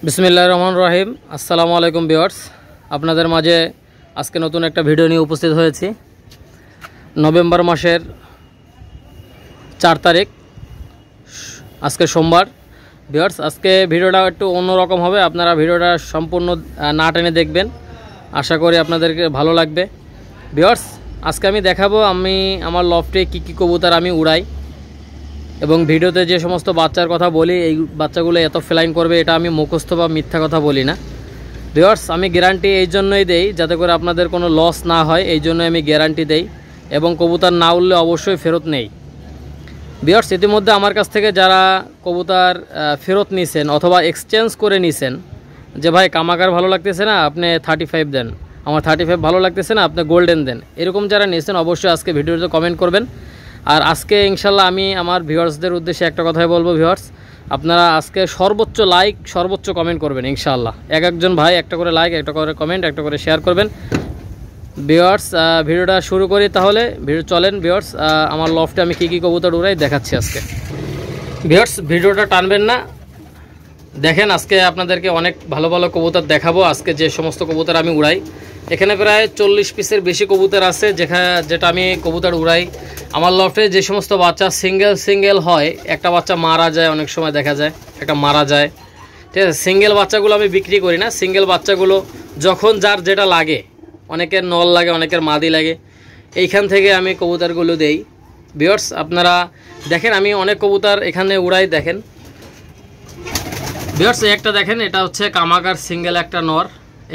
বিসমিল্লাহির রহমানির রহিম। আসসালামু আলাইকুম ভিউয়ার্স, আপনাদের মাঝে আজকে নতুন একটা ভিডিও নিয়ে উপস্থিত হয়েছি। নভেম্বর মাসের 4 তারিখ, আজকে সোমবার। ভিউয়ার্স, আজকে ভিডিওটা একটু অন্যরকম হবে, আপনারা ভিডিওটা সম্পূর্ণ না টেনে দেখবেন, আশা করি আপনাদেরকে ভালো লাগবে। ভিউয়ার্স, আজকে আমি দেখাবো আমি আমার লফটে কী কবুতর আমি উড়াই, এবং ভিডিওতে যে সমস্ত বাচ্চার কথা বলি এই বাচ্চাগুলো এত ফ্লাইং করবে এটা আমি মুখস্থ বা মিথ্যা কথা বলি না। ভিউয়ার্স, আমি গ্যারান্টি এই জন্যই দেই যাতে করে আপনাদের কোনো লস না হয়, এই জন্য আমি গ্যারান্টি দেই, এবং কবুতর না উড়লে অবশ্যই ফেরত নেই। ভিউয়ার্স, ইতিমধ্যে আমার কাছ থেকে যারা কবুতর ফেরত নিছেন অথবা এক্সচেঞ্জ করে নিছেন, যে ভাই কামাকার ভালো লাগতেছে না আপনি 35 দেন, আমার 35 ভালো লাগতেছে না আপনি গোল্ডেন দেন, এরকম যারা নিয়েছেন অবশ্যই আজকে ভিডিওতে কমেন্ট করবেন। আর আজকে ইনশাল্লাহ আমি আমার ভিউয়ার্সদের উদ্দেশ্যে একটা কথাই বলবো, ভিউয়ার্স আপনারা আজকে সর্বোচ্চ লাইক সর্বোচ্চ কমেন্ট করবেন ইনশাল্লাহ। একজন ভাই একটা করে লাইক, একটা করে কমেন্ট, একটা করে শেয়ার করবেন। ভিউয়ার্স, ভিডিওটা শুরু করি তাহলে। চলেন ভিউয়ার্স, আমার লফটে আমি কী কবুতর উড়াই দেখাচ্ছি আজকে। ভিউয়ার্স, ভিডিওটা টানবেন না, দেখেন আজকে আপনাদেরকে অনেক ভালো ভালো কবুতর দেখাবো। আজকে যে সমস্ত কবুতর আমি উড়াই, এখানে প্রায় 40 পিসের বেশি কবুতর আছে, যেটা আমি কবুতর উড়াই। আমার লফটে যে সমস্ত বাচ্চা সিঙ্গেল হয়, একটা বাচ্চা মারা যায়, অনেক সময় দেখা যায় একটা মারা যায়, ঠিক আছে। সিঙ্গেল বাচ্চাগুলো আমি বিক্রি করি না, সিঙ্গেল বাচ্চাগুলো যখন যার যেটা লাগে, অনেকের নল লাগে, অনেকের মাদি লাগে, এইখান থেকে আমি কবুতরগুলো দেই। ভিউয়ার্স, আপনারা দেখেন আমি অনেক কবুতর এখানে উড়াই। দেখেন ভিউয়ার্স, একটা দেখেন, এটা হচ্ছে কামাকার সিঙ্গেল একটা নর।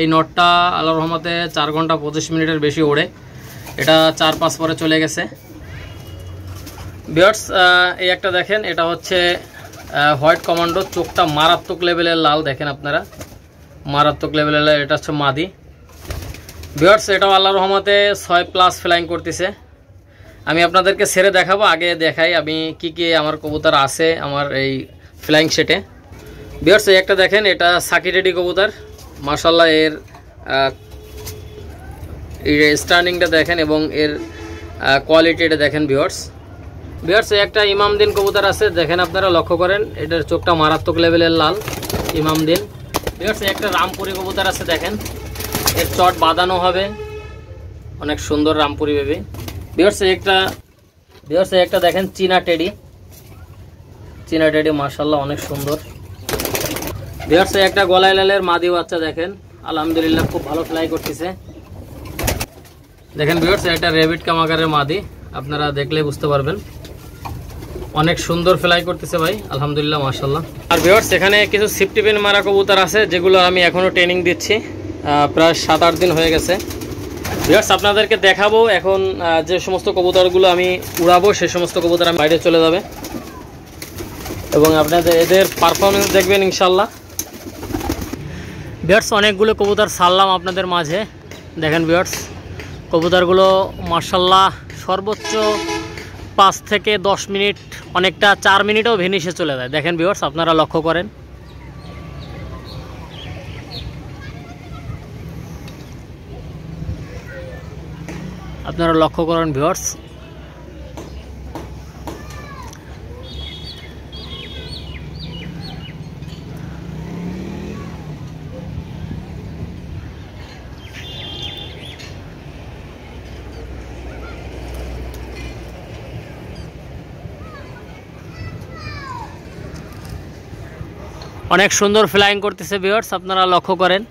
এই নটটা আল্লাহর রহমতে 4 ঘন্টা 25 মিনিটের বেশি ওড়ে, এটা 4-5 পরে চলে গেছে। ভিউয়ার্স, এই একটা দেখেন, এটা হচ্ছে হোয়াইট কমান্ডো, চোখটা মারাত্মক লেভেলের লাল, দেখেন আপনারা মারাত্মক লেভেলের, এটা হচ্ছে মাদি। ভিউয়ার্স, এটাও আল্লাহর রহমতে 6+ ফ্লাইং করতেছে। আমি আপনাদেরকে ছেড়ে দেখাবো, আগে দেখাই আমি কি আমার কবুতর আছে আমার এই ফ্লাইং সেটে। ভিউয়ার্স, এই একটা দেখেন, এটা সাকি রেডি কবুতর, মাশাআল্লাহ এর স্টার্নিংটা দেখেন এবং এর কোয়ালিটিটা দেখেন। ভিউয়ার্স, এই একটা ইমামদিন কবুতর আছে, দেখেন আপনারা লক্ষ্য করেন, এটার চোখটা মারাত্মক লেভেলের লাল, ইমামদিন। ভিউয়ার্স, একটা রামপুরি কবুতর আছে, দেখেন এর চট বাঁধানো হবে, অনেক সুন্দর রামপুরি বেবি। ভিউয়ার্স, এই একটা দেখেন চীনা টেডি মাশাআল্লাহ অনেক সুন্দর। ভিউয়ার্স, এই একটা গলায় লালের মাদি বাচ্চা, দেখেন আলহামদুলিল্লাহ খুব ভালো ফ্লাই করতেছে। দেখেন ভিউয়ার্স, এটা রেবিট কামাকারের মাদি, আপনারা দেখলে বুঝতে পারবেন, অনেক সুন্দর ফ্লাই করতেছে ভাই, আলহামদুলিল্লাহ মাশাআল্লাহ। আর ভিউয়ার্স, এখানে কিছু সিফটি পেন মারা কবুতর আছে, যেগুলো আমি এখনো ট্রেনিং দিচ্ছি, প্রায় 7-8 দিন হয়ে গেছে। ভিউয়ার্স, আপনাদেরকে দেখাবো এখন যে সমস্ত কবুতরগুলো আমি উড়াবো, সে সমস্ত কবুতর আমি বাইরে চলে যাবে, এবং আপনাদের এদের পারফরমেন্স দেখবেন ইনশাল্লাহ। ভিউয়ার্স, অনেকগুলো কবুতর ছাড়লাম আপনাদের মাঝে, দেখেন ভিউয়ার্স কবুতরগুলো মাশাআল্লাহ সর্বোচ্চ 5 থেকে 10 মিনিট, অনেকটা 4 মিনিটও ভেনিশে চলে যায়। দেখেন ভিউয়ার্স, আপনারা লক্ষ্য করেন, ভিউয়ার্স। অনেক সুন্দর ফ্লাইং করতেছে ভিউয়ার্স, আপনারা লক্ষ্য করেন।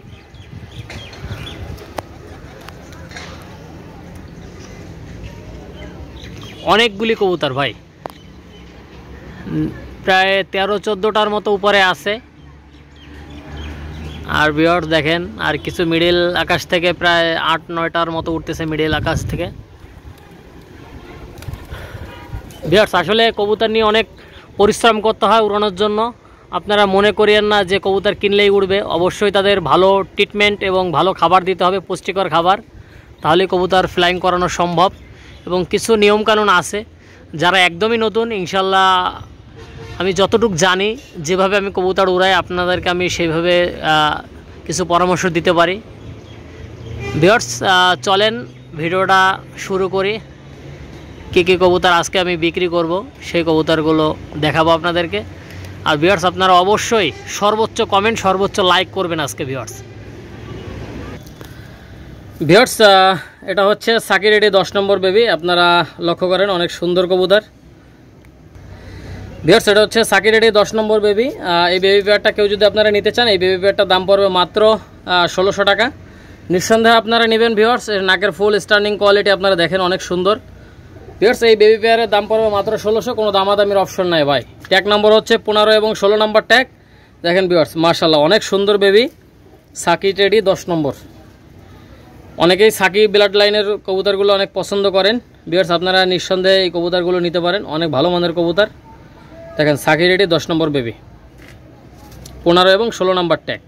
অনেকগুলি কবুতর ভাই, প্রায় 13-14টার মতো উপরে আছে। আর ভিউয়ার্স দেখেন, আর কিছু মিডিল আকাশ থেকে প্রায় 8-9টার মতো উঠতেছে মিডিল আকাশ থেকে। ভিউয়ার্স, আসলে কবুতর নিয়ে অনেক পরিশ্রম করতে হয় উড়ানোর জন্য। আপনারা মনে করিয়েন না যে কবুতর কিনলেই উড়বে, অবশ্যই তাদের ভালো ট্রিটমেন্ট এবং ভালো খাবার দিতে হবে, পুষ্টিকর খাবার, তাহলে কবুতর ফ্লাইং করানো সম্ভব। এবং কিছু নিয়মকানুন আছে, যারা একদমই নতুন, ইনশাল্লাহ আমি যতটুকু জানি, যেভাবে আমি কবুতর উড়াই আপনাদেরকে আমি সেইভাবে কিছু পরামর্শ দিতে পারি। ভিউয়ার্স, চলেন ভিডিওটা শুরু করি। কী কী কবুতর আজকে আমি বিক্রি করব সেই কবুতরগুলো দেখাবো আপনাদেরকে। আর ভিউয়ার্স আপনারা অবশ্যই সর্বোচ্চ কমেন্ট সর্বোচ্চ লাইক করবেন আজকে ভিউয়ার্স। ভিউয়ার্স এটা হচ্ছে সাকি রেডি 10 নম্বর বেবি, আপনারা লক্ষ্য করেন অনেক সুন্দর কবুতর। ভিউয়ার্স এটা হচ্ছে সাকি রেডি 10 নম্বর বেবি। এই বেবি পেয়ারটা কেউ যদি আপনারা নিতে চান, এই বেবি পেয়ারটার দাম পড়বে মাত্র 1600 টাকা। নিঃসন্দেহে আপনারা নেবেন ভিউয়ার্স। এর নাকের ফুল স্ট্যান্ডিং কোয়ালিটি আপনারা দেখেন অনেক সুন্দর। ভিউয়ার্স এই বেবি পেয়ারের দাম পড়বে মাত্র 1600, কোনো দামাদামির অপশন নাই ভাই। ট্যাগ নম্বর হচ্ছে 15 এবং 16 নম্বর ট্যাগ। দেখেন ভিউয়ার্স মাশাআল্লাহ অনেক সুন্দর বেবি, সাকি রেডি 10 নম্বর। অনেকেই সাকি ব্লাড লাইনের কবুতরগুলো অনেক পছন্দ করেন ভিউয়ার্স, আপনারা নিঃসন্দেহে এই কবুতরগুলো নিতে পারেন, অনেক ভালো মানের কবুতর। দেখেন সাকি রেডি 10 নম্বর বেবি, 15 এবং 16 নম্বর ট্যাগ।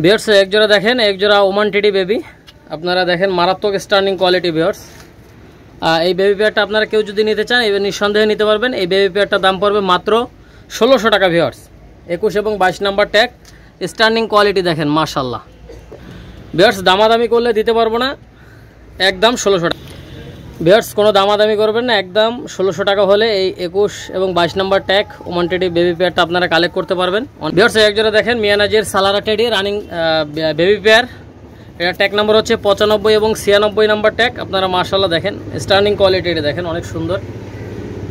ভিউয়ার্স এক জোড়া দেখেন, এক জোড়া ওমান টিডি বেবি, আপনারা দেখেন মারাত্মক স্ট্যান্ডিং কোয়ালিটি ভিউয়ার্স। এই বেবি পেয়ারটা আপনারা কেউ যদি নিতে চান এবার নিঃসন্দেহে নিতে পারবেন। এই বেবি পেয়ারটার দাম পড়বে মাত্র 1600 টাকা ভিউয়ার্স। 21 এবং 22 নম্বর ট্যাগ, স্ট্যান্ডিং কোয়ালিটি দেখেন মাশাআল্লাহ। ভিউয়ার্স দামাদামি করলে দিতে পারবো না, একদম 1600 টাকা ভিউয়ার্স, কোনো দামাদামি করবেন না, একদম 1600 টাকা হলে এই 21 এবং 22 নম্বর ট্যাগ ওমান টেডি বেবি পেয়ারটা আপনারা কালেক্ট করতে পারবেন। ভিউয়ার্স এক জোড়া দেখেন মিয়ানাজির সালারা টেডি রানিং বেবি পেয়ার, এটা ট্যাগ নাম্বার হচ্ছে 95 এবং 96 নম্বর ট্যাগ। আপনারা মাশাআল্লাহ দেখেন স্ট্যান্ডিং কোয়ালিটি দেখেন অনেক সুন্দর।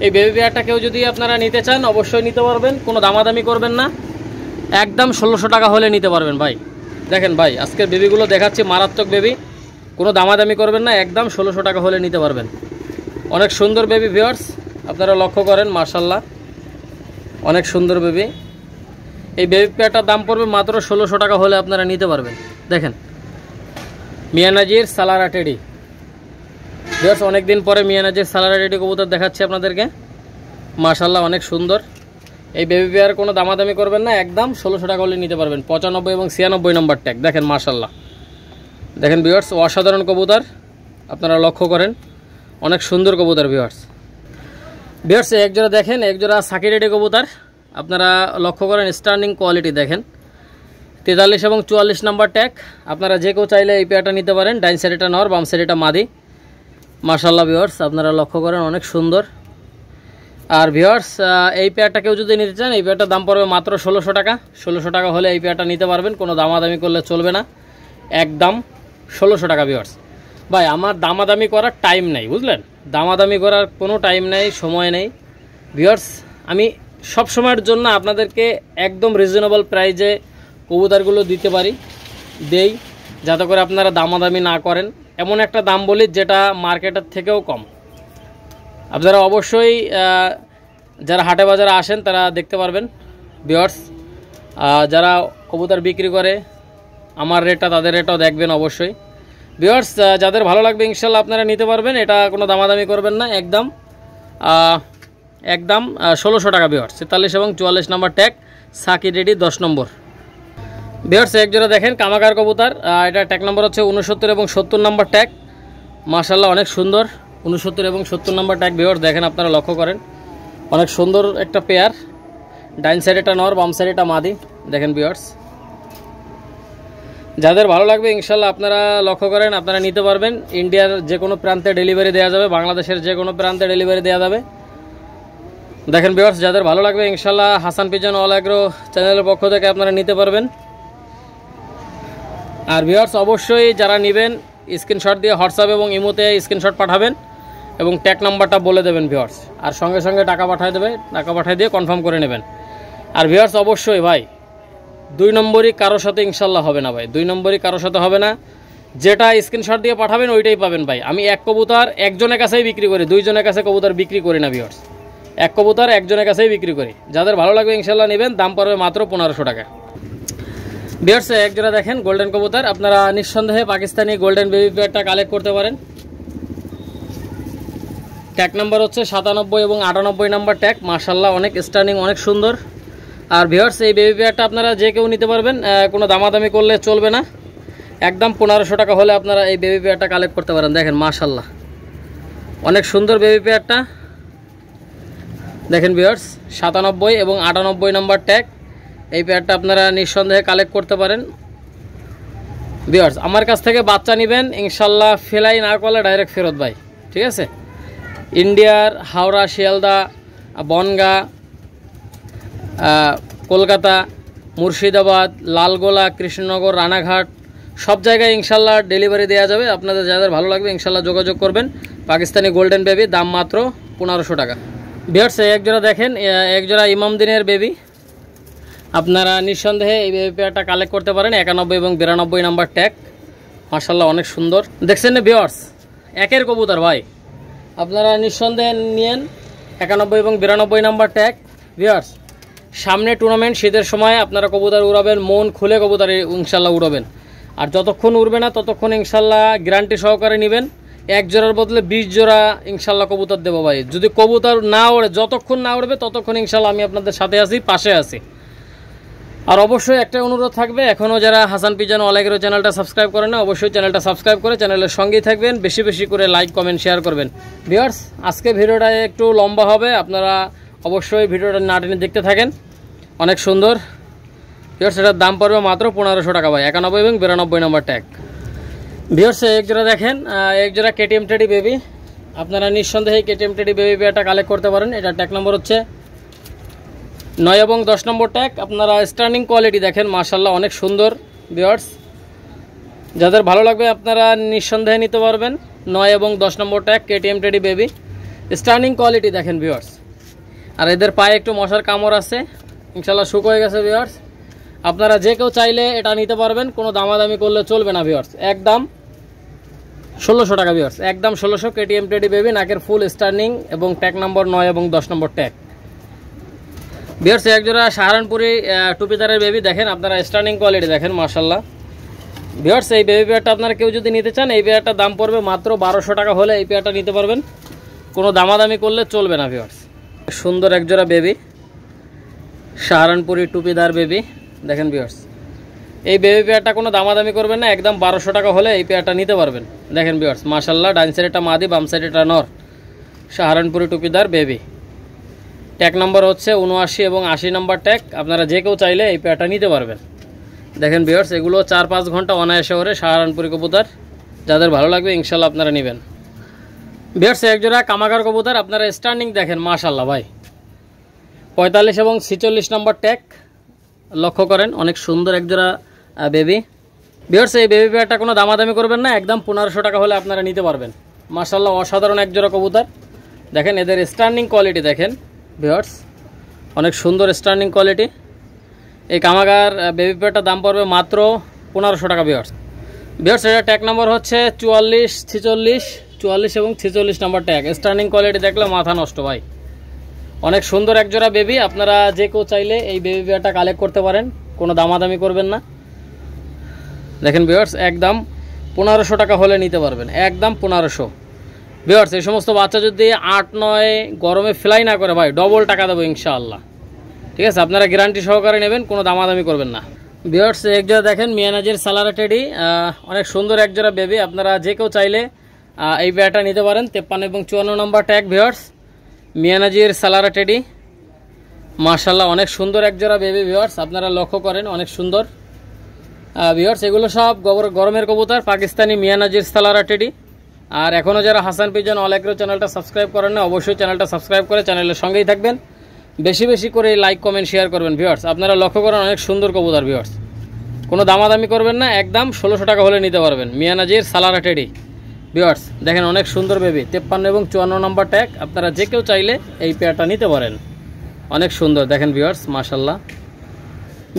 এই বেবি পেয়ারটা কেউ যদি আপনারা নিতে চান অবশ্যই নিতে পারবেন, কোনো দামাদামি করবেন না, একদম 1600 টাকা হলে নিতে পারবেন ভাই। দেখেন ভাই আজকের বেবিগুলো দেখাচ্ছি মারাত্মক বেবি, কোনো দামাদামি করবেন না, একদম 1600 টাকা হলে নিতে পারবেন। অনেক সুন্দর বেবি ভিউয়ার্স, আপনারা লক্ষ্য করেন মাশাআল্লাহ অনেক সুন্দর বেবি। এই বেবি পেয়ারটার দাম পড়বে মাত্র 1600 টাকা হলে আপনারা নিতে পারবেন। দেখেন মিয়ানাজির সালারা টেডি ভিউয়ার্স, অনেকদিন পরে মিয়ানাজির সালারা টেডি কবুতর দেখাচ্ছি আপনাদেরকে, মাশাআল্লাহ অনেক সুন্দর। এই বেবি পেয়ার কোনো দামাদামি করবেন না, একদম 1600 টাকা হলে নিতে পারবেন। 95 এবং 96 নম্বর ট্যাগ দেখেন মাশাআল্লাহ। দেখেন ভিউয়ার্স অসাধারণ কবুতর, আপনারা লক্ষ্য করেন অনেক সুন্দর কবুতর ভিউয়ার্স। ভিউয়ার্স এক জোড়া দেখেন, এক জোড়া সাকি রেডি কবুতর, আপনারা লক্ষ্য করেন স্ট্যান্ডিং কোয়ালিটি দেখেন। 43 এবং 44 নম্বর ট্যাগ, আপনারা যে কেউ চাইলে এই পেয়ারটা নিতে পারেন। ডাইন সাইডেটা নর, বাম সাইডেটা মাদি, মাশাআল্লাহ ভিউয়ার্স আপনারা লক্ষ্য করেন অনেক সুন্দর। আর ভিউয়ার্স এই পেয়ারটা কেউ যদি নিতে চান এই পেয়ারটার দাম পড়বে মাত্র 1600 টাকা। 1600 টাকা হলে এই পেয়ারটা নিতে পারবেন, কোনো দামাদামি করলে চলবে না, একদম 1600 টাকা ভিউয়ার্স। ভাই আমার দামাদামি করার টাইম নেই, বুঝলেন, দামাদামি করার কোনো টাইম নেই, সময় নেই ভিউয়ার্স। আমি সব সময়ের জন্য আপনাদেরকে একদম রিজনেবল প্রাইজে কবুতরগুলো দিতে পারি, দেই, যাতে করে আপনারা দামাদামি না করেন। এমন একটা দাম বলি যেটা মার্কেটের থেকেও কম। আপনারা অবশ্যই যারা হাটে বাজারে আসেন তারা দেখতে পারবেন ভিউয়ার্স, যারা কবুতর বিক্রি করে আমার রেটটা তাদের রেটটাও দেখবেন অবশ্যই ভিউয়ার্স। যাদের ভালো লাগবে ইনশাল্লাহ আপনারা নিতে পারবেন, এটা কোনো দামাদামি করবেন না, একদম একদম 1600 টাকা ভিউয়ার্স। 43 এবং 44 নম্বর ট্যাগ, সাকি রেডি 10 নম্বর ভিউয়ার্স। এক জোড়া দেখেন কামাকার কবুতর, এটা ট্যাগ নম্বর হচ্ছে 69 এবং 70 নম্বর ট্যাগ, মাশাআল্লাহ অনেক সুন্দর। 69 এবং 70 নম্বর ট্যাগ ভিউয়ার্স দেখেন, আপনারা লক্ষ্য করেন অনেক সুন্দর একটা পেয়ার। ডাইন সাইডেটা নর, বাম সাইডেটা মাদি, দেখেন ভিউয়ার্স। যাদের ভালো লাগবে ইনশাল্লাহ আপনারা লক্ষ্য করেন আপনারা নিতে পারবেন। ইন্ডিয়ার যে কোনো প্রান্তে ডেলিভারি দেওয়া যাবে, বাংলাদেশের যে কোনো প্রান্তে ডেলিভারি দেওয়া যাবে। দেখেন ভিউয়ার্স যাদের ভালো লাগবে ইনশাল্লাহ হাসান পিজন অল অ্যাগ্রো চ্যানেলের পক্ষ থেকে আপনারা নিতে পারবেন। আর ভিউয়ার্স অবশ্যই যারা নেবেন স্ক্রিনশট দিয়ে হোয়াটসঅ্যাপ এবং ইমোতে স্ক্রিনশট পাঠাবেন এবং ট্যাগ নাম্বারটা বলে দেবেন ভিউয়ার্স, আর সঙ্গে সঙ্গে টাকা পাঠিয়ে দেবে, টাকা পাঠিয়ে দিয়ে কনফার্ম করে নেবেন। আর ভিউয়ার্স অবশ্যই ভাই 2 নম্বরই কারোর সাথে ইনশাল্লাহ হবে না ভাই, 2 নম্বরই কারোর সাথে হবে না। যেটা স্ক্রিনশট দিয়ে পাঠাবেন ওইটাই পাবেন ভাই। আমি এক কবুতর একজনের কাছেই বিক্রি করি, 2 জনের কাছে কবুতর বিক্রি করি না ভিউয়ার্স। এক কবুতর একজনের কাছেই বিক্রি করি। যাদের ভালো লাগবে ইনশাল্লাহ নেবেন, দাম পড়বে মাত্র 1500 টাকা ভিউয়ার্স। এক জোড়া দেখেন গোল্ডেন কবুতর, আপনারা নিঃসন্দেহে পাকিস্তানি গোল্ডেন বেবি পেয়ারটা কালেক্ট করতে পারেন। ট্যাগ নাম্বার হচ্ছে 97 এবং 98 নাম্বার ট্যাগ, মাশাআল্লাহ অনেক স্ট্যান্ডিং অনেক সুন্দর। আর ভিউয়ার্স এই বেবি পেয়ারটা আপনারা যে কেউ নিতে পারবেন, কোনো দামাদামি করলে চলবে না, একদম 1500 টাকা হলে আপনারা এই বেবি পেয়ারটা কালেক্ট করতে পারেন। দেখেন মাশাআল্লাহ অনেক সুন্দর বেবি পেয়ারটা। দেখেন ভিউয়ার্স 97 এবং 98 নাম্বার ট্যাগ, এই পেয়ারটা আপনারা নিঃসন্দেহে কালেক্ট করতে পারেন ভিউয়ার্স। আমার কাছ থেকে বাচ্চা নেবেন ইনশাল্লাহ ফেলাই না করলে ডাইরেক্ট ফেরত ভাই, ঠিক আছে। ইন্ডিয়ার হাওড়া, শিয়ালদা, বনগা, কলকাতা, মুর্শিদাবাদ, লালগোলা, কৃষ্ণনগর, রানাঘাট সব জায়গায় ইনশাল্লাহ ডেলিভারি দেওয়া যাবে। আপনাদের যাদের ভালো লাগবে ইনশাল্লাহ যোগাযোগ করবেন। পাকিস্তানি গোল্ডেন বেবি, দাম মাত্র 1500 টাকা। ভিউয়ার্স এক জোড়া দেখেন, এক জোড়া ইমামদিনের বেবি, আপনারা নিঃসন্দেহে এই বেবি পেয়ারটা কালেক্ট করতে পারেন। 91 এবং 92 নাম্বার ট্যাগ, মাশাআল্লাহ অনেক সুন্দর। দেখছেন না ভিউয়ার্স, একের কবুতর ভাই, আপনারা নিঃসন্দেহে নিয়েন। 91 এবং 92 নাম্বার ট্যাগ। ভিউয়ার্স সামনে টুর্নামেন্ট, শীতের সময় আপনারা কবুতর উড়াবেন, মন খুলে কবুতর ইনশাল্লাহ উড়াবেন। আর যতক্ষণ উড়বে না ততক্ষণ ইনশাল্লাহ গ্যারান্টি সহকারে নেবেন। এক জোড়ার বদলে 20 জোড়া ইনশাল্লাহ কবুতর দেবো ভাই। যদি কবুতর না ওড়ে, যতক্ষণ না উড়বে ততক্ষণ ইনশাল্লাহ আমি আপনাদের সাথে আছি, পাশে আছি। আর অবশ্যই একটা অনুরোধ থাকবে, এখনও যারা হাসান পিজন অল-এগ্রো চ্যানেলটা সাবস্ক্রাইব করেন না, অবশ্যই চ্যানেলটা সাবস্ক্রাইব করে চ্যানেলের সঙ্গেই থাকবেন। বেশি বেশি করে লাইক, কমেন্ট, শেয়ার করবেন। ভিউয়ার্স আজকে ভিডিওটা একটু লম্বা হবে, আপনারা অবশ্যই ভিডিওটা না টেনে দেখতে থাকেন। অনেক সুন্দর ভিউয়ার্স, এটার দাম পড়বে মাত্র 1500 টাকা ভাই। 91 এবং 92 নম্বর ট্যাগ। ভিউয়ার্স এক জোড়া দেখেন, এক জোড়া কেটিএম টেডি বেবি, আপনারা নিঃসন্দেহে কেটিএম টেডি বেবি পেয়ারটা কালেক্ট করতে পারেন। এটা ট্যাগ নম্বর হচ্ছে 9 এবং 10 নম্বর ট্যাগ। আপনারা স্টার্নিং কোয়ালিটি দেখেন, মাশাআল্লাহ অনেক সুন্দর। ভিউয়ার্স যাদের ভালো লাগবে আপনারা নিঃসন্দেহে নিতে পারবেন। 9 এবং 10 number tag KTM teddy baby, stunning quality দেখেন ভিউয়ার্স। আর এদের পায়ে একটু মশার কামড় আছে, ইনশাল্লাহ শুক হয়ে গেছে। ভিউয়ার্স আপনারা যে কেউ চাইলে এটা নিতে পারবেন, কোনো দামাদামি করলে চলবে না। ভিউয়ার্স একদম 1600 টাকা। ভিউয়ার্স একদম 1600 কেটিএম টেডি বেবি, নাকের ফুল স্টার্নিং এবং ট্যাগ নম্বর 9 এবং 10 নম্বর ট্যাগ। ভিউয়ার্স এক জোড়া সাহারানপুরি টুপিদারের বেবি দেখেন, আপনারা স্টার্নিং কোয়ালিটি দেখেন, মাশাআল্লাহ। ভিউয়ার্স এই বেবি পেয়ারটা আপনারা কেউ যদি নিতে চান, এই পেয়ারটার দাম পড়বে মাত্র 1200 টাকা হলে এই পেয়ারটা নিতে পারবেন, কোনো দামাদামি করলে চলবে না। ভিউয়ার্স সুন্দর এক জোড়া বেবি, সাহারানপুরি টুপিদার বেবি দেখেন। ভিউয়ার্স এই বেবি পেয়ারটা কোনো দামাদামি করবেন না, একদম 1200 টাকা হলে এই পেয়ারটা নিতে পারবেন। দেখেন ভিউয়ার্স মাশাআল্লাহ, ডাইন সাইডেটা মাদি, বাম সাইডেটা নর, সাহারানপুরি টুপিদার বেবি। ট্যাগ নম্বর হচ্ছে 79 এবং 80 নম্বর ট্যাগ। আপনারা যে কেউ চাইলে এই পেয়ারটা নিতে পারবেন। দেখেন ভিউয়ার্স এগুলো 4-5 ঘন্টা অনায়াসে ওরে সাহারানপুরি কবুতর, যাদের ভালো লাগবে ইনশাল্লাহ আপনারা নেবেন। ভিউয়ার্স এক জোড়া কামাগার কবুতর, আপনারা স্টার্নিং দেখেন, মাশাআল্লাহ ভাই। 45 এবং 46 নম্বর ট্যাগ লক্ষ্য করেন, অনেক সুন্দর এক জোড়া বেবি। ভিউয়ার্স এই বেবি পেয়ারটা কোনো দামাদামি করবেন না, একদম 1500 টাকা হলে আপনারা নিতে পারবেন। মাশাআল্লাহ অসাধারণ এক জোড়া কবুতর দেখেন, এদের স্টার্নিং কোয়ালিটি দেখেন। ভিউয়ার্স অনেক সুন্দর স্টার্নিং কোয়ালিটি। এই কামাগার বেবি পেয়ারটার দাম পড়বে মাত্র 1500 টাকা। ভিউয়ার্স এটা ট্যাগ নম্বর হচ্ছে 44, 46 এবং 46 নম্বর ট্যাগ। স্টার্নিং কোয়ালিটি দেখলে মাথা নষ্ট ভাই, অনেক সুন্দর এক জোড়া বেবি। আপনারা যে কেউ চাইলে এই বেবি পেয়ারটা কালেক্ট করতে পারেন, কোনো দামাদামি করবেন না। দেখেন ভিউয়ার্স একদম 1500 টাকা হলে নিতে পারবেন, একদম 1500। ভিউয়ার্স এই সমস্ত বাচ্চা যদি 8-9 গরমে ফ্লাই না করে ভাই, ডবল টাকা দেবো ইনশাআল্লাহ, ঠিক আছে? আপনারা গ্যারান্টি সহকারে নেবেন, কোনো দামাদামি করবেন না। ভিউয়ার্স এক জোড়া দেখেন মিয়ানাজির সালারা টেডি, অনেক সুন্দর এক জোড়া বেবি। আপনারা যে কেউ চাইলে এই পেয়ারটা নিতে পারেন। 53 এবং 54 নম্বর ট্যাগ। ভিউয়ার্স মিয়ানাজির সালারা টেডি, মাশাআল্লাহ অনেক সুন্দর এক জোড়া বেবি। ভিউয়ার্স আপনারা লক্ষ্য করেন, অনেক সুন্দর। ভিউয়ার্স এগুলো সব গরমের কবুতর, পাকিস্তানি মিয়ানাজির সালারা টেডি। আর এখনও যারা হাসান পিজন অল-এগ্রো চ্যানেলটা সাবস্ক্রাইব করেন না, অবশ্যই চ্যানেলটা সাবস্ক্রাইব করে চ্যানেলের সঙ্গেই থাকবেন। বেশি বেশি করে লাইক, কমেন্ট, শেয়ার করবেন। ভিউয়ার্স আপনারা লক্ষ্য করেন, অনেক সুন্দর কবুতর। ভিউয়ার্স কোনো দামাদামি করবেন না, একদম 1600 টাকা হলে নিতে পারবেন। মিয়ানাজির সালারা টেডি। ভিউয়ার্স দেখেন অনেক সুন্দর বেবি, 53 এবং 54 নম্বর ট্যাগ। আপনারা যে কেউ চাইলে এই পেয়ারটা নিতে পারেন, অনেক সুন্দর দেখেন ভিউয়ার্স মাশাআল্লাহ।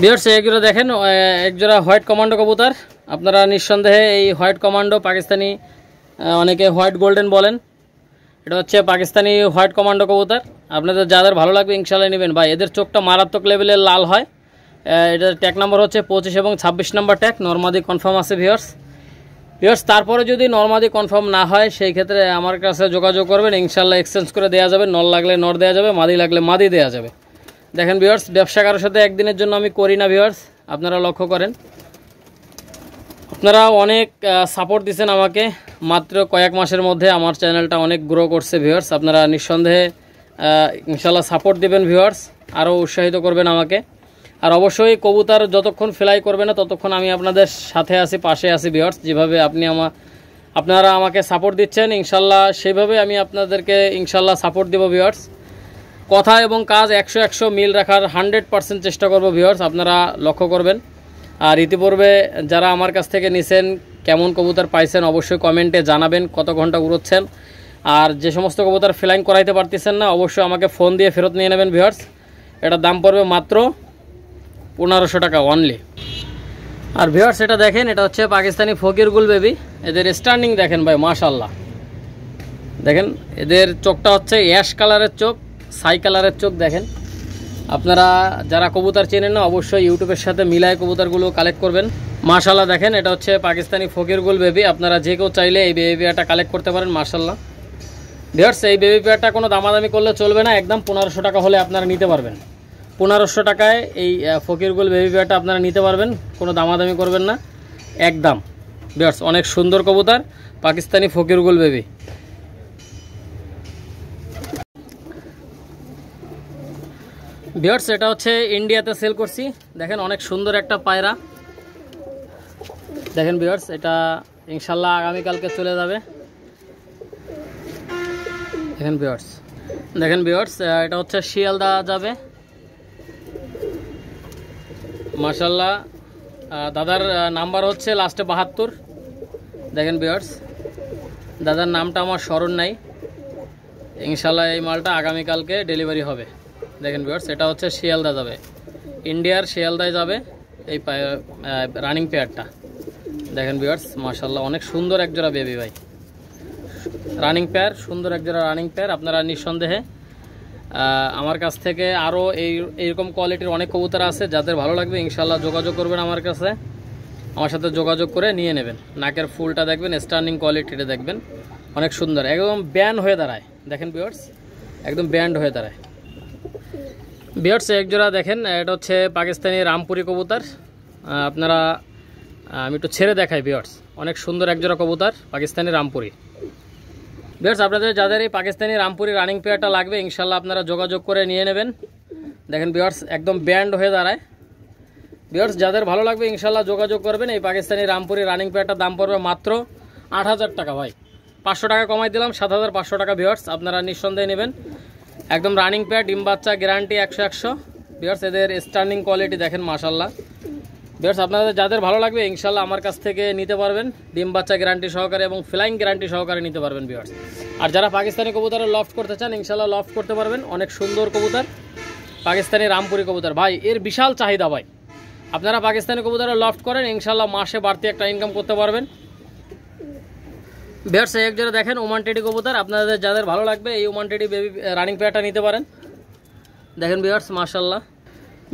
ভিউয়ার্স এগুলো দেখেন একজোড়া হোয়াইট কমান্ডো কবুতর। আপনারা নিঃসন্দেহে এই হোয়াইট কমান্ডো, পাকিস্তানি অনেকে হোয়াইট গোল্ডেন বলেন, এটা হচ্ছে পাকিস্তানি হোয়াইট কমান্ডো কবুতর। আপনাদের যাদের ভালো লাগবে ইনশাআল্লাহ নেবেন ভাই। এদের চোখটা মারাত্মক লেভেলের লাল হয়। এটার ট্যাগ নাম্বার হচ্ছে 25 এবং 26 নম্বর ট্যাগ। নরমাদি কনফার্ম আছে ভিউয়ার্স তারপরে যদি নরমাদি কনফার্ম না হয়, সেই ক্ষেত্রে আমার কাছে যোগাযোগ করবেন, ইনশাআল্লাহ এক্সচেঞ্জ করে দেওয়া যাবে। নর লাগলে নর দেওয়া যাবে, মাদি লাগলে মাদি দেওয়া যাবে। দেখেন ভিউয়ার্স ব্যবসা কারোর সাথে একদিনের জন্য আমি করি না। ভিউয়ার্স আপনারা লক্ষ্য করেন, আপনারা অনেক সাপোর্ট দিচ্ছেন আমাকে। মাত্র কয়েক মাসের মধ্যে আমার চ্যানেলটা অনেক গ্রো করছে। ভিউয়ার্স আপনারা নিঃসন্দেহে ইনশাআল্লাহ সাপোর্ট দিবেন। ভিউয়ার্স আরও উৎসাহিত করবেন আমাকে। আর অবশ্যই কবুতর যতক্ষণ ফ্লাই করবে না ততক্ষণ আমি আপনাদের সাথে আছি, পাশে আছি। ভিউয়ার্স যেভাবে আপনারা আমাকে সাপোর্ট দিচ্ছেন, ইনশাআল্লাহ সেইভাবে আমি আপনাদেরকে ইনশাআল্লাহ সাপোর্ট দেব। ভিউয়ার্স কথা এবং কাজ 100 মিল রাখার 100% চেষ্টা করব ভিউয়ার্স, আপনারা লক্ষ্য করবেন। আর ইতিপূর্বে যারা আমার কাছ থেকে নিছেন কেমন কবুতর পাইছেন অবশ্যই কমেন্টে জানাবেন, কত ঘন্টা উড়োচ্ছেন। আর যে সমস্ত কবুতর ফ্লাইং করাইতে পারতেছেন না অবশ্যই আমাকে ফোন দিয়ে ফেরত নিয়ে নেবেন ভিউয়ার্স। এটার দাম পড়বে মাত্র 1500 টাকা অনলি। আর ভিউয়ার্স এটা দেখেন, এটা হচ্ছে পাকিস্তানি ফকির গুল বেবি। এদের স্ট্যান্ডিং দেখেন ভাই, মাশাআল্লাহ। দেখেন এদের চোখটা হচ্ছে অ্যাশ কালারের চোখ, ছাই কালারের চোখ। দেখেন আপনারা যারা কবুতর চেনেন না অবশ্যই ইউটিউবের সাথে মিলায় কবুতরগুলো কালেক্ট করবেন। মাশাআল্লাহ দেখেন এটা হচ্ছে পাকিস্তানি ফকির গুল বেবি। আপনারা যে কেউ চাইলে এই বেবি পেয়ারটা কালেক্ট করতে পারেন। মাশাআল্লাহ ভিউয়ার্স, এই বেবি পেয়ারটা কোনো দামাদামি করলে চলবে না, একদম 1500 টাকা হলে আপনারা নিতে পারবেন। 1500 টাকায় এই ফকির গুল বেবি পেয়ারটা আপনারা নিতে পারবেন, কোনো দামাদামি করবেন না, একদম। ভিউয়ার্স অনেক সুন্দর কবুতর, পাকিস্তানি ফকির গুল বেবি। ভিউয়ার্স এটা হচ্ছে ইন্ডিয়াতে সেল করছি। দেখেন অনেক সুন্দর একটা পায়রা। দেখেন ভিউয়ার্স এটা ইনশাল্লাহ আগামীকালকে চলে যাবে। দেখেন ভিউয়ার্স এটা হচ্ছে শিয়ালদা যাবে। মাশাআল্লাহ দাদার নাম্বার হচ্ছে লাস্টে 72। দেখেন ভিউয়ার্স দাদার নামটা আমার স্মরণ নাই। ইনশাল্লাহ এই মালটা আগামীকালকে ডেলিভারি হবে। দেখেন ভিউয়ার্স এটা হচ্ছে শিয়ালদা যাবে, ইন্ডিয়ার শিয়ালদায় যাবে এই রানিং পেয়ারটা। দেখেন ভিউয়ার্স মাশাআল্লাহ অনেক সুন্দর একজোড়া বেবি ভাই, রানিং পেয়ার, সুন্দর একজোড়া রানিং পেয়ার। আপনারা নিঃসন্দেহে আমার কাছ থেকে আরও এইরকম কোয়ালিটির অনেক কবুতর আছে, যাদের ভালো লাগবে ইনশাল্লাহ যোগাযোগ করবেন আমার কাছে, আমার সাথে যোগাযোগ করে নিয়ে নেবেন। নাকের ফুলটা দেখবেন, স্টার্নিং কোয়ালিটিটা দেখবেন, অনেক সুন্দর, একদম ব্যান্ড হয়ে দাঁড়ায়। দেখেন ভিউয়ার্স একদম ব্যান্ড হয়ে দাঁড়ায়। ভিউয়ার্স একজোড়া দেখেন, এটা হচ্ছে পাকিস্তানি রামপুরি কবুতর। আপনারা আমি একটু ছেড়ে দেখাই ভিউয়ার্স, অনেক সুন্দর একজোড়া কবুতর পাকিস্তানি রামপুরি। ভিউয়ার্স আপনাদের যাদের এই পাকিস্তানি রামপুরি রানিং পেয়ারটা লাগবে ইনশাল্লাহ আপনারা যোগাযোগ করে নিয়ে নেবেন। দেখেন ভিউয়ার্স একদম ব্যান্ড হয়ে দাঁড়ায়। ভিউয়ার্স যাদের ভালো লাগবে ইনশাল্লাহ যোগাযোগ করবেন। এই পাকিস্তানি রামপুরি রানিং পেয়ারটার দাম পড়বে মাত্র 8000 টাকা ভাই, 500 টাকা কমাই দিলাম, 7500 টাকা। ভিউয়ার্স আপনারা নিঃসন্দেহে নেবেন, একদম রানিং পেয়ার, ডিম বাচ্চা গ্যারান্টি 100। ভিউয়ার্স এদের স্টার্নিং কোয়ালিটি দেখেন মাশাআল্লাহ। ভিউয়ার্স আপনাদের যাদের ভালো লাগবে ইনশাল্লাহ আমার কাছ থেকে নিতে পারবেন, ডিম বাচ্চা গ্যারান্টি সহকারে এবং ফ্লাইং গ্যারান্টি সহকারে নিতে পারবেন ভিউয়ার্স। আর যারা পাকিস্তানি কবুতরের লফট করতে চান ইনশাল্লাহ লফট করতে পারবেন। অনেক সুন্দর কবুতর পাকিস্তানি রামপুরি কবুতর ভাই, এর বিশাল চাহিদা ভাই। আপনারা পাকিস্তানি কবুতরের লফট করেন ইনশাল্লাহ মাসে বাড়তি একটা ইনকাম করতে পারবেন। ভিউয়ার্স এক জোড়া দেখেন ওমান টেডি কবুতর, আপনাদের যাদের ভালো লাগবে এই ওমান টেডি বেবি রানিং পেয়ারটা নিতে পারেন। দেখেন ভিউয়ার্স মাশাআল্লাহ।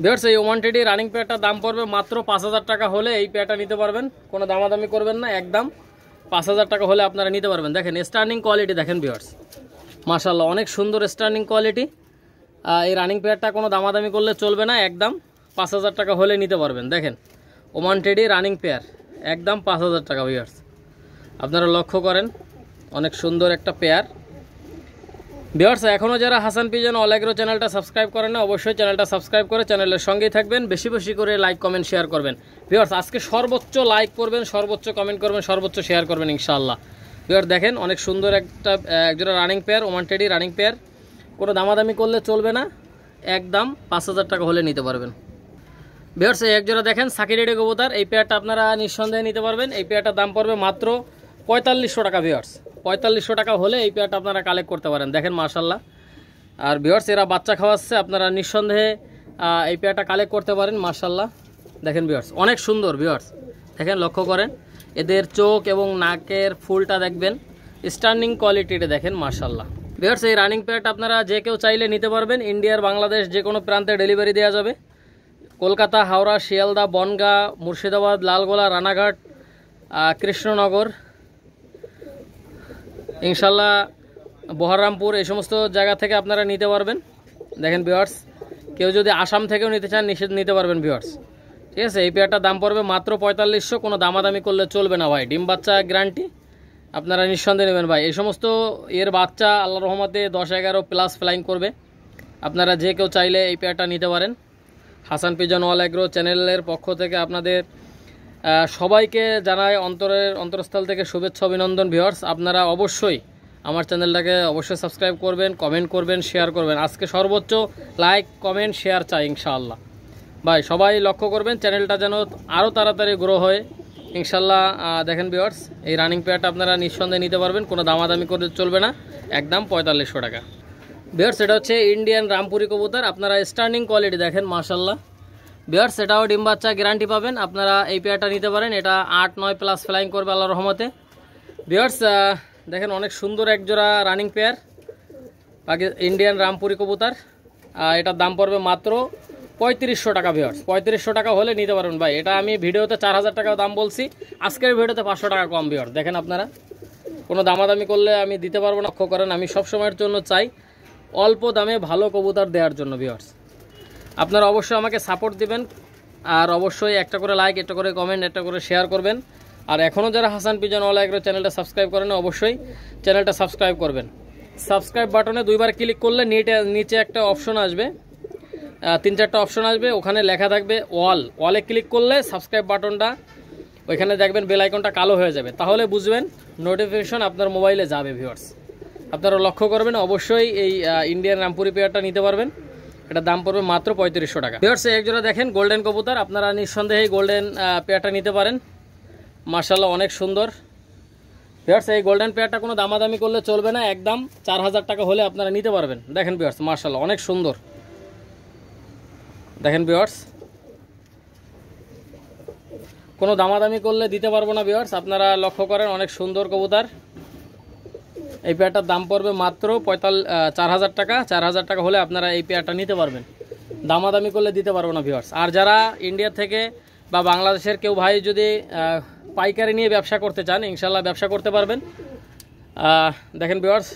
ভিউয়ার্স এই ওমান টেডি রানিং পেয়ারটার দাম পড়বে মাত্র 5000 টাকা হলে এই পেয়ারটা নিতে পারবেন, কোনো দামাদামি করবেন না, একদম 5000 টাকা হলে আপনারা নিতে পারবেন। দেখেন স্টার্নিং কোয়ালিটি দেখেন ভিউয়ার্স মাশাআল্লাহ, অনেক সুন্দর স্টার্নিং কোয়ালিটি। এই রানিং পেয়ারটা কোনো দামাদামি করলে চলবে না, একদম 5000 টাকা হলে নিতে পারবেন। দেখেন ওমান টেডি রানিং পেয়ার একদম 5000 টাকা ভিউয়ার্স, আপনারা লক্ষ্য করেন অনেক সুন্দর একটা পেয়ার। ভিউয়ার্স এখনও যারা হাসান পিজন অল এগ্রো চ্যানেলটা সাবস্ক্রাইব করেন না অবশ্যই চ্যানেলটা সাবস্ক্রাইব করে চ্যানেলের সঙ্গেই থাকবেন, বেশি বেশি করে লাইক কমেন্ট শেয়ার করবেন। ভিউয়ার্স আজকে সর্বোচ্চ লাইক করবেন, সর্বোচ্চ কমেন্ট করবেন, সর্বোচ্চ শেয়ার করবেন ইনশাআল্লাহ। ভিউয়ার্স দেখেন অনেক সুন্দর একজোড়া running pair, Oman teddy running pair, কোনো দামাদামি করলে চলবে না, একদম 5000 টাকা হলে নিতে পারবেন। ভিউয়ার্স এই একজোড়া দেখেন সাকি রেডি কবুতর, এই পেয়ারটা আপনারা নিঃসন্দেহে নিতে পারবেন। এই পেয়ারটার দাম পড়বে মাত্র 4500 টাকা। ভিউয়ার্স 4500 টাকা হলে এই পেয়ারটা আপনারা কালেক্ট করতে পারেন। দেখেন মাশাআল্লাহ। আর ভিউয়ার্স এরা বাচ্চা খাওয়াচ্ছে, আপনারা নিঃসন্দেহে এই পেয়ারটা কালেক্ট করতে পারেন মাশাআল্লাহ। দেখেন ভিউয়ার্স অনেক সুন্দর। ভিউয়ার্স দেখেন লক্ষ্য করেন এদের চোখ এবং নাকের ফুলটা দেখবেন, স্টার্নিং কোয়ালিটিটা দেখেন মাশাআল্লাহ। ভিউয়ার্স এই রানিং পেয়ারটা আপনারা যে কেউ চাইলে নিতে পারবেন, ইন্ডিয়ার বাংলাদেশ যে কোনো প্রান্তে ডেলিভারি দেওয়া যাবে। কলকাতা, হাওড়া, শিয়ালদা, বনগাঁ, মুর্শিদাবাদ, লালগোলা, রানাঘাট, কৃষ্ণনগর, ইনশাল্লাহ বহরমপুর, এই সমস্ত জায়গা থেকে আপনারা নিতে পারবেন। দেখেন ভিউয়ার্স কেউ যদি আসাম থেকেও নিতে চান নিতে পারবেন ভিউয়ার্স, ঠিক আছে। এই পেয়ারটার দাম পড়বে মাত্র 4500, কোনো দামাদামি করলে চলবে না ভাই, ডিম বাচ্চা গ্যারান্টি, আপনারা নিঃসন্দেহে নেবেন ভাই। এই সমস্ত এর বাচ্চা আল্লাহর রহমতে 10-11 প্লাস ফ্লাইং করবে। আপনারা যে কেউ চাইলে এই পেয়ারটা নিতে পারেন। হাসান পিজন অল এগ্রো চ্যানেলের পক্ষ থেকে আপনাদের সবাইকে জানাই অন্তরস্থল থেকে শুভেচ্ছা অভিনন্দন। ভিউয়ার্স আপনারা অবশ্যই আমার চ্যানেলটাকে অবশ্যই সাবস্ক্রাইব করবেন, কমেন্ট করবেন, শেয়ার করবেন। আজকে সর্বোচ্চ লাইক, কমেন্ট, শেয়ার চাই ইনশাআল্লাহ। ভাই সবাই লক্ষ্য করবেন চ্যানেলটা যেন আরও তাড়াতাড়ি গ্রো হয় ইনশাআল্লাহ। দেখেন ভিউয়ার্স, এই রানিং পেয়ারটা আপনারা নিঃসন্দেহে নিতে পারবেন, কোনো দামাদামি করে চলবে না, একদম 4500 টাকা। ভিউয়ার্স এটা হচ্ছে ইন্ডিয়ান রামপুরি কবুতর, আপনারা স্টার্নিং কোয়ালিটি দেখেন মাশাআল্লাহ। ভিউয়ার্স এটাও ডিম বাচ্চা গ্যারান্টি পাবেন, আপনারা এই পেয়ারটা নিতে পারেন। এটা 8-9 প্লাস ফ্লাইং করবে আল্লাহর রহমতে। ভিউয়ার্স দেখেন অনেক সুন্দর এক জোড়া রানিং পেয়ার ইন্ডিয়ান রামপুরি কবুতর। এটার দাম পড়বে মাত্র 3500 টাকা। ভিউয়ার্স 3500 টাকা হলে নিতে পারবেন ভাই। এটা আমি ভিডিওতে 4000 টাকা দাম বলছি, আজকের ভিডিওতে 500 টাকা কম। ভিউয়ার্স দেখেন আপনারা, কোনো দামাদামি করলে আমি দিতে পারবো না। লক্ষ্য করেন আমি সবসময়ের জন্য চাই অল্প দামে ভালো কবুতর দেওয়ার জন্য। ভিউয়ার্স আপনারা অবশ্যই আমাকে সাপোর্ট দিবেন, আর অবশ্যই একটা করে লাইক, একটা করে কমেন্ট, একটা করে শেয়ার করবেন। আর এখনও যারা হাসান পিজনওয়ালা এগ্রো চ্যানেলটা সাবস্ক্রাইব করেন অবশ্যই চ্যানেলটা সাবস্ক্রাইব করবেন। সাবস্ক্রাইব বাটনে দুইবার ক্লিক করলে নিচে একটা অপশন আসবে, 3-4টা অপশন আসবে, ওখানে লেখা থাকবে ওয়ালে ক্লিক করলে সাবস্ক্রাইব বাটনটা ওইখানে দেখবেন বেল আইকনটা কালো হয়ে যাবে, তাহলে বুঝবেন নোটিফিকেশন আপনার মোবাইলে যাবে। ভিউয়ার্স আপনারা লক্ষ্য করবেন অবশ্যই এই ইন্ডিয়ান রামপুরি পেয়ারটা নিতে পারবেন। এটার দাম পড়বে মাত্র 3500 টাকা। ভিউয়ার্স একজোড়া দেখেন গোল্ডেন কবুতর, আপনারা নিঃসন্দেহে গোল্ডেন পেয়ারটা নিতে পারেন, মাশাআল্লাহ অনেক সুন্দর। ভিউয়ার্স এই গোল্ডেন পেয়ারটা কোনো দামাদামি করলে চলবে না, একদম 4000 টাকা হলে আপনারা নিতে পারবেন। দেখেন ভিউয়ার্স মাশাআল্লাহ অনেক সুন্দর, দেখেন ভিউয়ার্স কোনো দামাদামি করলে দিতে পারবো না। ভিউয়ার্স আপনারা লক্ষ্য করেন অনেক সুন্দর কবুতর। এই পেয়ারটার দাম পড়বে মাত্র 4000 টাকা। 4000 টাকা হলে আপনারা এই পেয়ারটা নিতে পারবেন, দামাদামি করলে দিতে পারবো না। ভিউয়ার্স আর যারা ইন্ডিয়া থেকে বা বাংলাদেশের কেউ ভাই যদি পাইকারি নিয়ে ব্যবসা করতে চান ইনশাল্লাহ ব্যবসা করতে পারবেন। দেখেন ভিউয়ার্স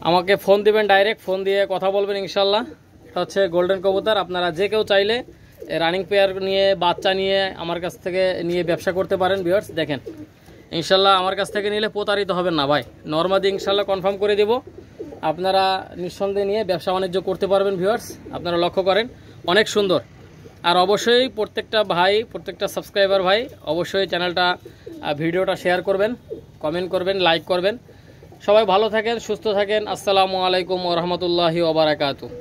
আমাকে ফোন দিবেন, ডাইরেক্ট ফোন দিয়ে কথা বলবেন ইনশাল্লাহ। এটা হচ্ছে গোল্ডেন কবুতর, আপনারা যে কেউ চাইলে রানিং পেয়ার নিয়ে বাচ্চা নিয়ে আমার কাছ থেকে নিয়ে ব্যবসা করতে পারেন। ভিউয়ার্স দেখেন ইনশাল্লাহ আমার কাছ থেকে নিলে প্রতারিত হবেন না ভাই, নরমাদি ইনশাল্লাহ কনফার্ম করে দেব, আপনারা নিঃসন্দেহে নিয়ে ব্যবসা বাণিজ্য করতে পারবেন। ভিউয়ার্স আপনারা লক্ষ্য করেন অনেক সুন্দর। আর অবশ্যই প্রত্যেকটা ভাই, প্রত্যেকটা সাবস্ক্রাইবার ভাই অবশ্যই চ্যানেলটা ভিডিওটা শেয়ার করবেন, কমেন্ট করবেন, লাইক করবেন। সবাই ভালো থাকেন, সুস্থ থাকেন। আসসালামু আলাইকুম ওয়া রাহমাতুল্লাহি ওয়া বারাকাতুহু।